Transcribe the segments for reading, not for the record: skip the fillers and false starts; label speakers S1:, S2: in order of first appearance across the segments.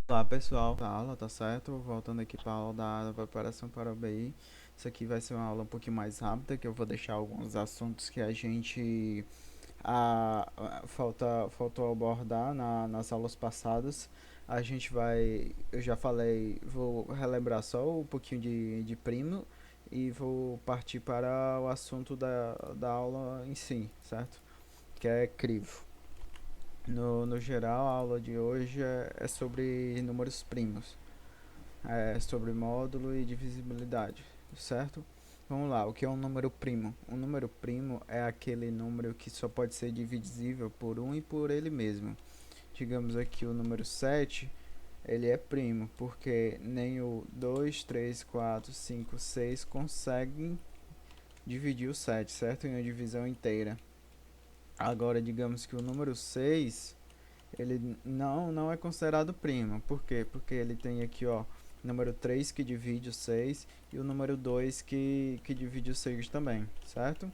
S1: Olá pessoal, da aula, tá certo? Voltando aqui para a aula da preparação para o BI. Isso aqui vai ser uma aula um pouquinho mais rápida, que eu vou deixar alguns assuntos que a gente faltou abordar nas aulas passadas. A gente vai, eu já falei, vou relembrar só um pouquinho de primo e vou partir para o assunto da aula em si, certo? Que é crivo. No geral, a aula de hoje é sobre números primos, é sobre módulo e divisibilidade, certo? Vamos lá, o que é um número primo? Um número primo é aquele número que só pode ser divisível por um e por ele mesmo. Digamos aqui o número 7, ele é primo, porque nem o 2, 3, 4, 5, 6 conseguem dividir o 7, certo? Em uma divisão inteira. Agora, digamos que o número 6 ele não é considerado primo. Por quê? Porque ele tem aqui, ó, número 3 que divide o 6 e o número 2 que divide o 6 também, certo?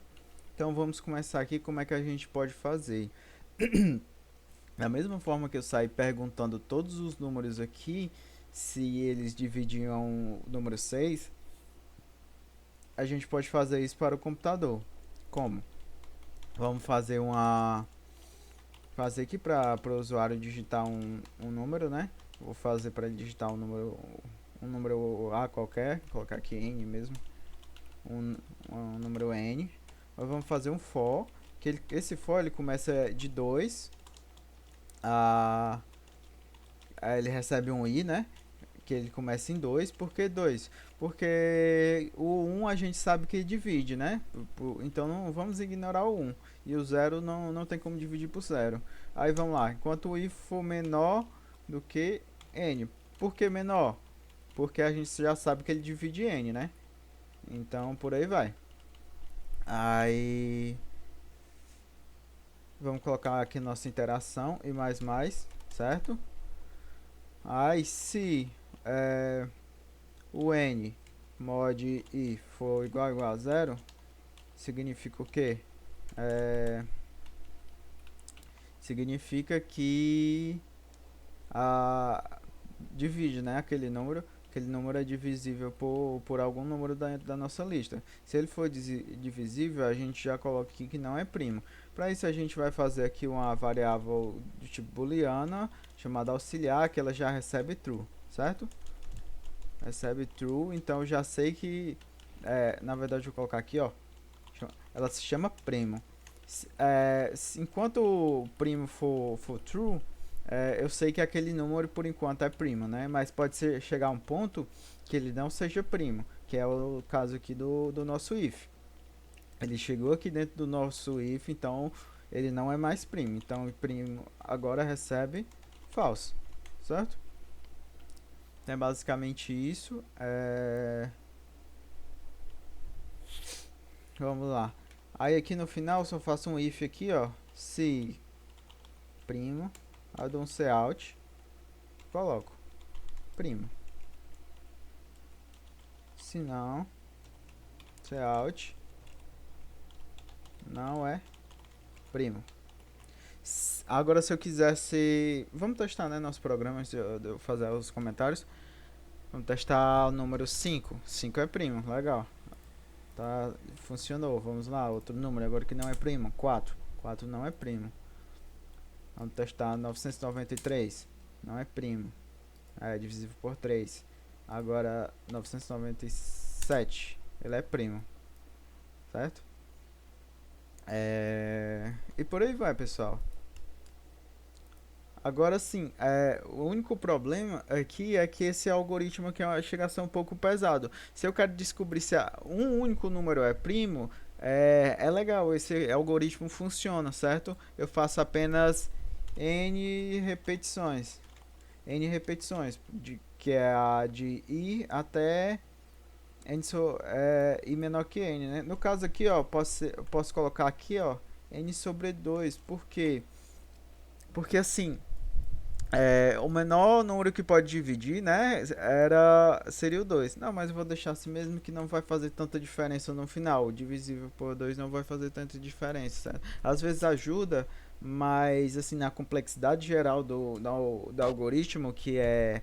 S1: Então vamos começar aqui como é que a gente pode fazer. Da mesma forma que eu saí perguntando todos os números aqui, se eles dividiam o número 6, a gente pode fazer isso para o computador. Como? Vamos fazer aqui para o usuário digitar um número, né? Vou fazer para ele digitar um número A qualquer, colocar aqui N mesmo, um, um número N. Nós vamos fazer um for, esse for ele começa de 2 a, ele recebe um I, né? Que ele começa em 2, por que 2? Porque o um a gente sabe que divide, né? Então não vamos ignorar o um. E o zero não tem como dividir por zero. Aí vamos lá, enquanto o i for menor do que n. Por que menor? Porque a gente já sabe que ele divide n, né? Então por aí vai. Aí vamos colocar aqui nossa interação e mais, certo? Aí se o n mod i for igual a zero, significa o quê? É, significa que a, divide, né, aquele número é divisível por algum número da nossa lista. Se ele for divisível, a gente já coloca aqui que não é primo. Para isso a gente vai fazer aqui uma variável do tipo booleana, chamada auxiliar, que ela já recebe true, certo? Recebe true, então eu já sei que, na verdade eu vou colocar aqui, ó, ela se chama primo. Enquanto o primo for true, eu sei que aquele número por enquanto é primo, né? Mas pode chegar a um ponto que ele não seja primo, que é o caso aqui do nosso if. Ele chegou aqui dentro do nosso if, então ele não é mais primo. Então o primo agora recebe false, certo? Então é basicamente isso. Vamos lá. Aí aqui no final eu só faço um if aqui, ó. Se primo, aí eu dou um cout, coloco primo. Se não, cout não é primo. Agora se eu quisesse, vamos testar, né, nosso programa antes de eu fazer os comentários. Vamos testar o número 5. 5 é primo, legal. Tá, funcionou. Vamos lá, outro número agora que não é primo, 4. 4 não é primo. Vamos testar 993. Não é primo. É divisível por 3. Agora 997. Ele é primo. Certo? E por aí vai, pessoal. Agora sim, o único problema aqui é que esse algoritmo aqui chega a ser um pouco pesado. Se eu quero descobrir se um único número é primo, é legal, esse algoritmo funciona, certo? Eu faço apenas n repetições. N repetições, que é a de i até i menor que n, né? No caso aqui, ó, eu posso colocar aqui, ó, n sobre 2. Por quê? Porque assim, o menor número que pode dividir, né, seria o 2. Não, mas eu vou deixar assim mesmo que não vai fazer tanta diferença no final. O divisível por 2 não vai fazer tanta diferença, certo? Às vezes ajuda mas assim, na complexidade geral do algoritmo, que é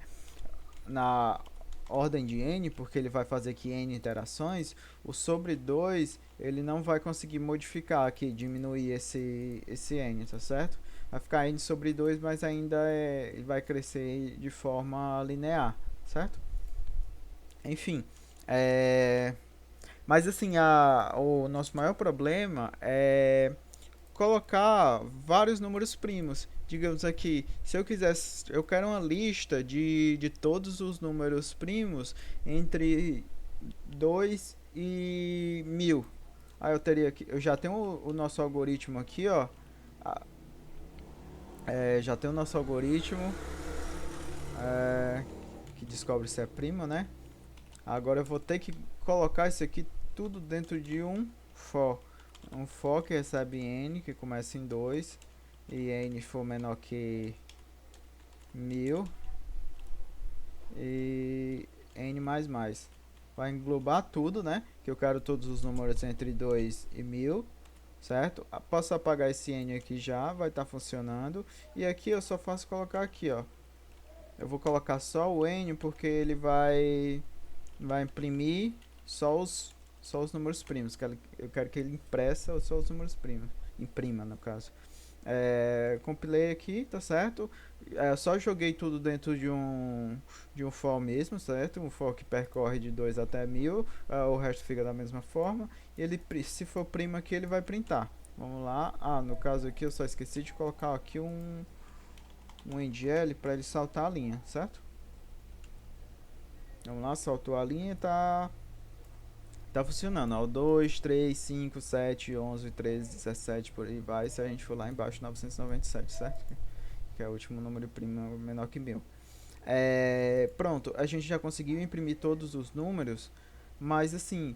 S1: na ordem de n, porque ele vai fazer aqui n iterações, o sobre 2 ele não vai conseguir modificar aqui, diminuir esse n, tá certo? Vai ficar n sobre 2, mas ainda ele vai crescer de forma linear, certo? Enfim, mas assim, o nosso maior problema é colocar vários números primos. Digamos aqui, se eu quisesse, eu quero uma lista de todos os números primos entre 2 e 1000. Aí eu teria aqui, eu já tenho o nosso algoritmo aqui, ó. Já tem o nosso algoritmo é, que descobre se é primo, né? Agora eu vou ter que colocar isso aqui tudo dentro de um for. Um for que recebe n, que começa em 2, e n for menor que 1000, e n mais mais. Vai englobar tudo, né? Que eu quero todos os números entre 2 e 1000, certo? Posso apagar esse n aqui já, vai estar funcionando. E aqui eu só faço colocar aqui, ó. Eu vou colocar só o n porque ele vai imprimir só os números primos. Eu quero que ele impressa só os números primos. Imprima, no caso. Compilei aqui, tá certo? Só joguei tudo dentro de um for mesmo, certo? Um for que percorre de 2 até 1000. O resto fica da mesma forma. E ele, se for primo aqui, ele vai printar. Vamos lá. No caso aqui eu só esqueci de colocar aqui um endl para ele saltar a linha, certo? Vamos lá, saltou a linha e tá funcionando, ó, 2, 3, 5, 7, 11, 13, 17, por aí vai, se a gente for lá embaixo, 997, certo? Que é o último número primo menor que 1000. Pronto, a gente já conseguiu imprimir todos os números, mas assim,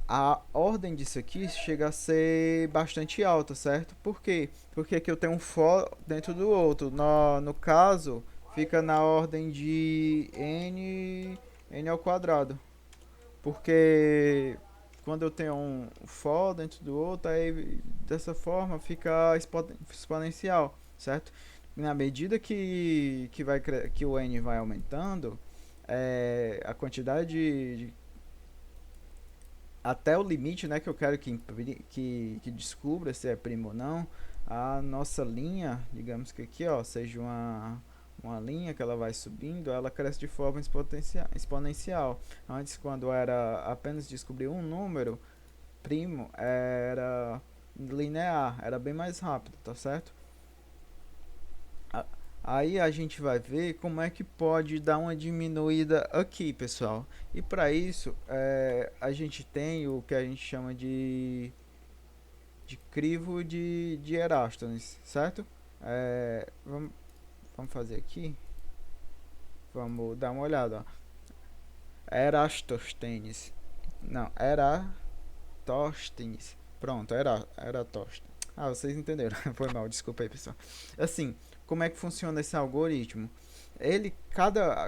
S1: a ordem disso aqui chega a ser bastante alta, certo? Por quê? Porque aqui eu tenho um for dentro do outro. No caso, fica na ordem de n ao quadrado. Porque quando eu tenho um for dentro do outro, aí dessa forma fica exponencial, certo? Na medida que o n vai aumentando, a quantidade até o limite, né, que eu quero que descubra se é primo ou não, a nossa linha, digamos que aqui, ó, seja uma linha que ela vai subindo, ela cresce de forma exponencial. Antes, quando era apenas descobrir um número primo, era linear, era bem mais rápido, tá certo? Aí a gente vai ver como é que pode dar uma diminuída aqui, pessoal. E para isso, a gente tem o que a gente chama de crivo de Eratosthenes, certo? Vamos fazer aqui. Vamos dar uma olhada. Ó. Eratosthenes. Não, Eratosthenes. Pronto, Eratosthenes. Vocês entenderam. Foi mal, desculpa aí, pessoal. Assim, como é que funciona esse algoritmo?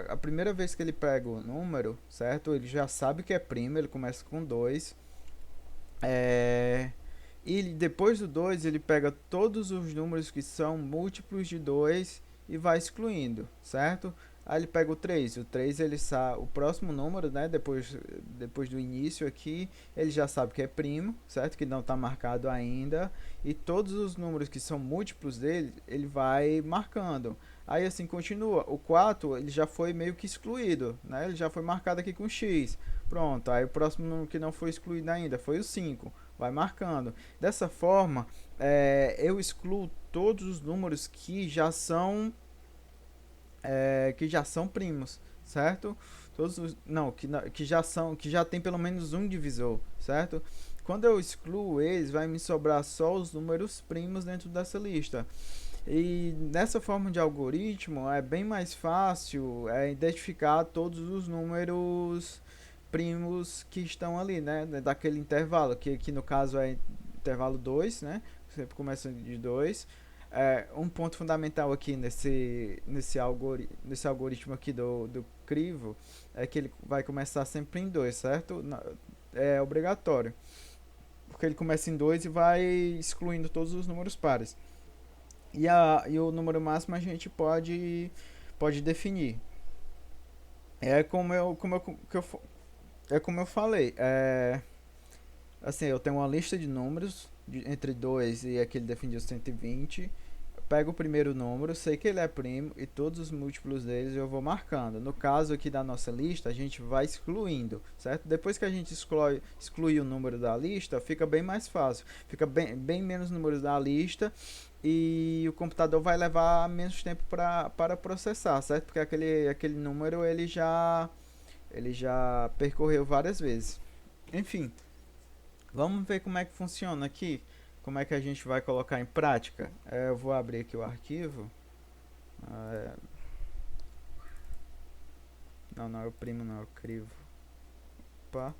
S1: A primeira vez que ele pega o número, certo? Ele já sabe que é primo, ele começa com 2. E depois do 2 ele pega todos os números que são múltiplos de 2 e vai excluindo, certo? Aí ele pega o 3. O 3 ele sabe o próximo número, né? Depois do início aqui, ele já sabe que é primo, certo? Que não está marcado ainda. E todos os números que são múltiplos dele, ele vai marcando. Aí assim continua. O 4 ele já foi meio que excluído, né? Ele já foi marcado aqui com X. Pronto. Aí o próximo número que não foi excluído ainda foi o 5. Vai marcando. Dessa forma, eu excluo todos os números que já são primos, certo? Todos os, não, que já tem pelo menos um divisor, certo? Quando eu excluo eles, vai me sobrar só os números primos dentro dessa lista. E nessa forma de algoritmo é bem mais fácil identificar todos os números primos que estão ali, né? Daquele intervalo, que aqui no caso é intervalo 2, né? Sempre começa de 2. Um ponto fundamental aqui nesse algoritmo aqui do crivo é que ele vai começar sempre em 2, certo? É obrigatório. Porque ele começa em 2 e vai excluindo todos os números pares. E o número máximo a gente pode definir. É como eu falei. Assim, eu tenho uma lista de números entre 2 e aquele definido 120. Pego o primeiro número, sei que ele é primo e todos os múltiplos deles eu vou marcando. No caso aqui da nossa lista, a gente vai excluindo, certo? Depois que a gente exclui o número da lista, fica bem mais fácil. Fica bem menos números da lista e o computador vai levar menos tempo para processar, certo? Porque aquele número ele já percorreu várias vezes. Enfim, vamos ver como é que funciona aqui. Como é que a gente vai colocar em prática? Eu vou abrir aqui o arquivo. É, não é o primo, não é o crivo. Opa.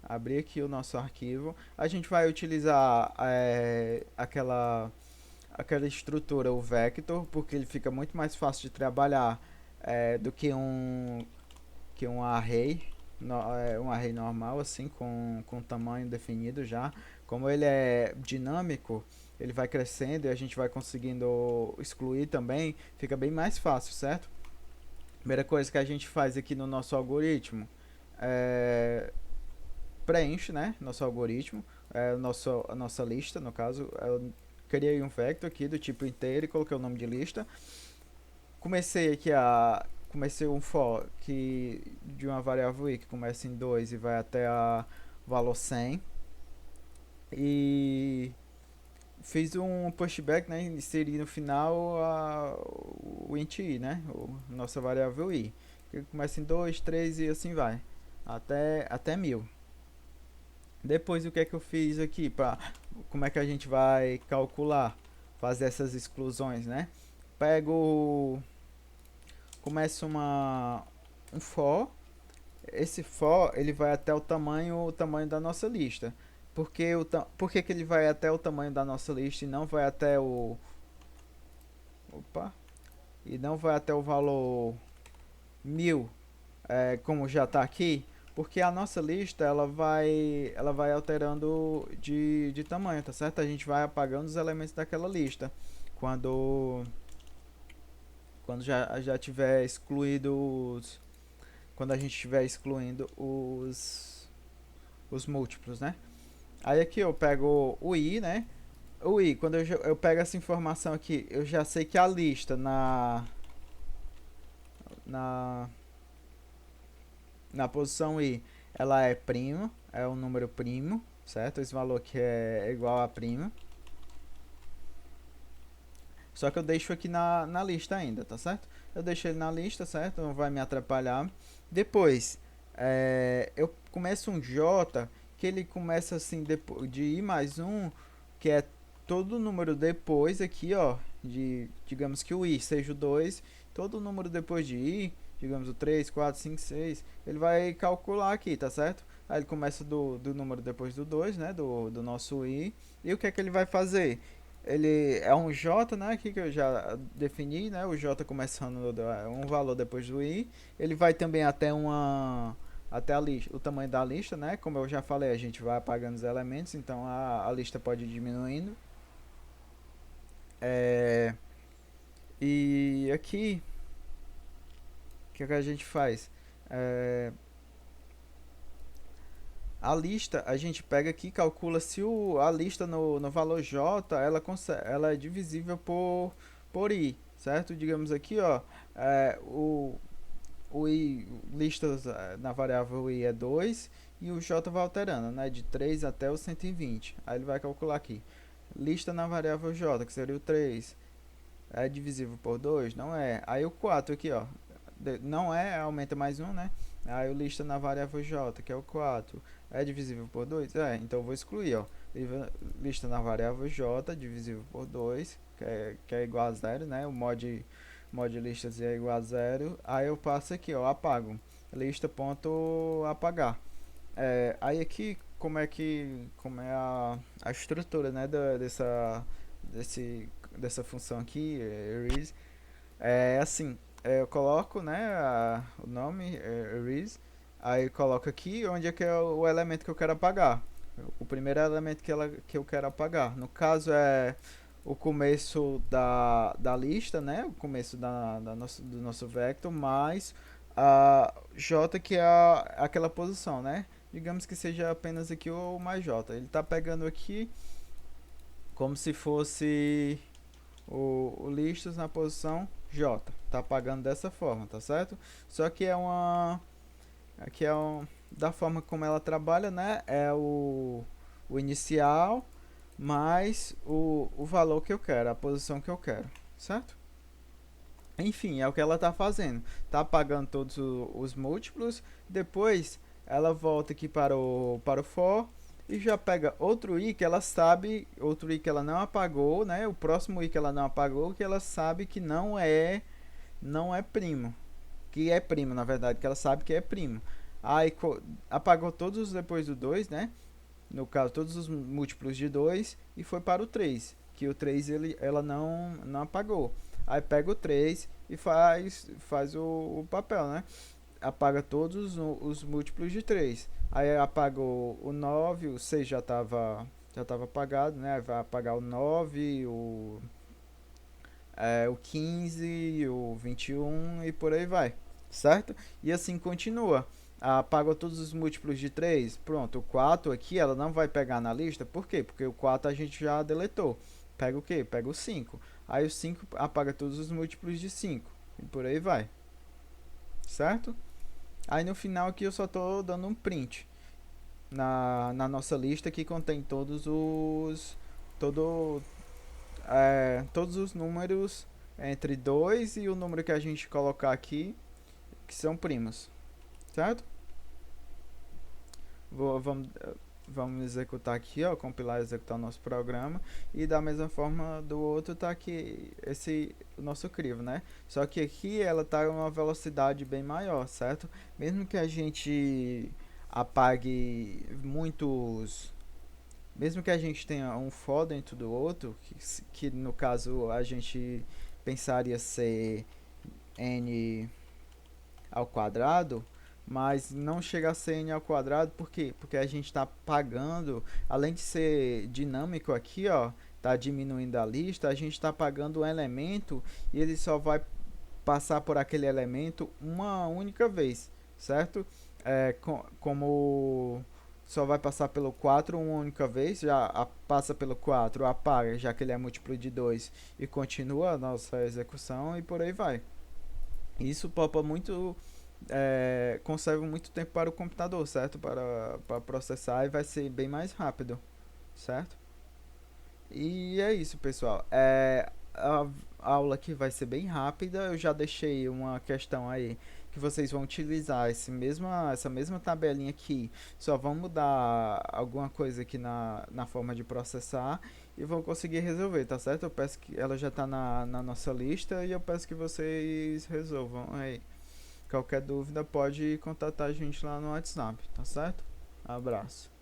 S1: Abrir aqui o nosso arquivo. A gente vai utilizar aquela estrutura, o vector, porque ele fica muito mais fácil de trabalhar do que um array, um array normal, assim, com tamanho definido já. Como ele é dinâmico, ele vai crescendo e a gente vai conseguindo excluir também, fica bem mais fácil, certo? Primeira coisa que a gente faz aqui no nosso algoritmo é preenche, né, nosso algoritmo, a nossa lista, no caso, eu criei um vector aqui do tipo inteiro e coloquei o nome de lista. Comecei um for que de uma variável i que começa em 2 e vai até a valor 100 e fiz um pushback, né, inseri no final o int i, né, nossa variável i, que começa em 2 3 e assim vai até 1000. Depois o que é que eu fiz aqui para como é que a gente vai calcular, fazer essas exclusões, né? Pego, começa um for. Esse for ele vai até o tamanho da nossa lista. Por que ele vai até o tamanho da nossa lista e não vai até o opa, e não vai até o valor 1000, como já está aqui? Porque a nossa lista ela vai alterando de tamanho, tá certo? A gente vai apagando os elementos daquela lista quando já tiver excluído quando a gente estiver excluindo os múltiplos, né? Aí aqui eu pego o i, né? O i, quando eu pego essa informação aqui, eu já sei que a lista na, na posição i, ela é primo, é um número primo, certo? Esse valor aqui é igual a primo. Só que eu deixo aqui na lista ainda, tá certo? Eu deixo ele na lista, certo? Não vai me atrapalhar. Depois, eu começo um J, que ele começa assim, depois de I mais um, que é todo número depois aqui, ó, digamos que o I seja o 2, todo número depois de I, digamos o 3 4 5 6 ele vai calcular aqui, tá certo? Aí ele começa do número depois do 2, né, do nosso I, e o que é que ele vai fazer? Ele é um J, né, aqui que eu já defini, né, o J começando um valor depois do I, ele vai também até a lista, o tamanho da lista, né, como eu já falei, a gente vai apagando os elementos, então a lista pode ir diminuindo. É, e aqui, o que, é que a gente faz? É, a lista, a gente pega aqui e calcula se a lista no valor J, ela é divisível por I, certo? Digamos aqui, ó, o I, listas na variável I é 2 e o J vai alterando, né, de 3 até o 120. Aí ele vai calcular aqui. Lista na variável J, que seria o 3, é divisível por 2? Não é. Aí o 4 aqui, ó, não é, aumenta mais um, né? Aí o lista na variável J, que é o 4, é divisível por 2? Então eu vou excluir, ó. Lista na variável J, divisível por 2, que é igual a zero, né? O mod listas é igual a zero. Aí eu passo aqui, ó, apago. Lista ponto apagar. Aí aqui, como é a estrutura, né, dessa função aqui, erase, assim, eu coloco, né, o nome, erase, aí eu coloco aqui onde é que é o elemento que eu quero apagar. O primeiro elemento que eu quero apagar. No caso é o começo da lista, né? O começo do nosso vector, mais a j, que é aquela posição, né? Digamos que seja apenas aqui o mais j. Ele está pegando aqui como se fosse o listas na posição j. Tá apagando dessa forma, tá certo? Só que é uma... Aqui é um, da forma como ela trabalha, né? É o inicial mais o valor que eu quero, a posição que eu quero, certo? Enfim, é o que ela está fazendo. Está apagando todos os múltiplos. Depois ela volta aqui para o for e já pega outro i que ela sabe, outro i que ela não apagou, né? O próximo i que ela não apagou, que ela sabe que não é primo, que é primo, na verdade, que ela sabe que é primo. Aí apagou todos depois do 2, né? No caso, todos os múltiplos de 2 e foi para o 3, que o 3 ela não apagou. Aí pega o 3 e faz o papel, né? Apaga todos os múltiplos de 3. Aí apagou o 9, o 6 já tava apagado, né? Vai apagar o 9, o 15, o 21 e por aí vai, certo? E assim continua. Apaga todos os múltiplos de 3. Pronto, o 4 aqui ela não vai pegar na lista. Por quê? Porque o 4 a gente já deletou. Pega o quê? Pega o 5. Aí o 5 apaga todos os múltiplos de 5. E por aí vai. Certo? Aí no final aqui eu só estou dando um print na nossa lista que contém todo, todos os números entre 2 e o número que a gente colocar aqui, que são primos. Certo? Vamos executar aqui, ó, compilar e executar o nosso programa. E da mesma forma do outro tá aqui o nosso crivo, né? Só que aqui ela tá em uma velocidade bem maior, certo? Mesmo que a gente apague muitos, mesmo que a gente tenha um for dentro do outro, que no caso a gente pensaria ser n ao quadrado, mas não chega a ser n ao quadrado, por quê? Porque a gente está pagando, além de ser dinâmico aqui, ó, tá diminuindo a lista, a gente está pagando um elemento e ele só vai passar por aquele elemento uma única vez, certo? Como só vai passar pelo 4 uma única vez, já passa pelo 4, apaga, já que ele é múltiplo de 2 e continua a nossa execução e por aí vai. Isso poupa muito, conserva muito tempo para o computador, certo? Para processar e vai ser bem mais rápido, certo? E é isso, pessoal. A aula aqui vai ser bem rápida. Eu já deixei uma questão aí que vocês vão utilizar essa mesma tabelinha aqui. Só vão mudar alguma coisa aqui na forma de processar e vão conseguir resolver, tá certo? Eu peço que ela já está na nossa lista e eu peço que vocês resolvam aí. Qualquer dúvida pode contatar a gente lá no WhatsApp, tá certo? Abraço.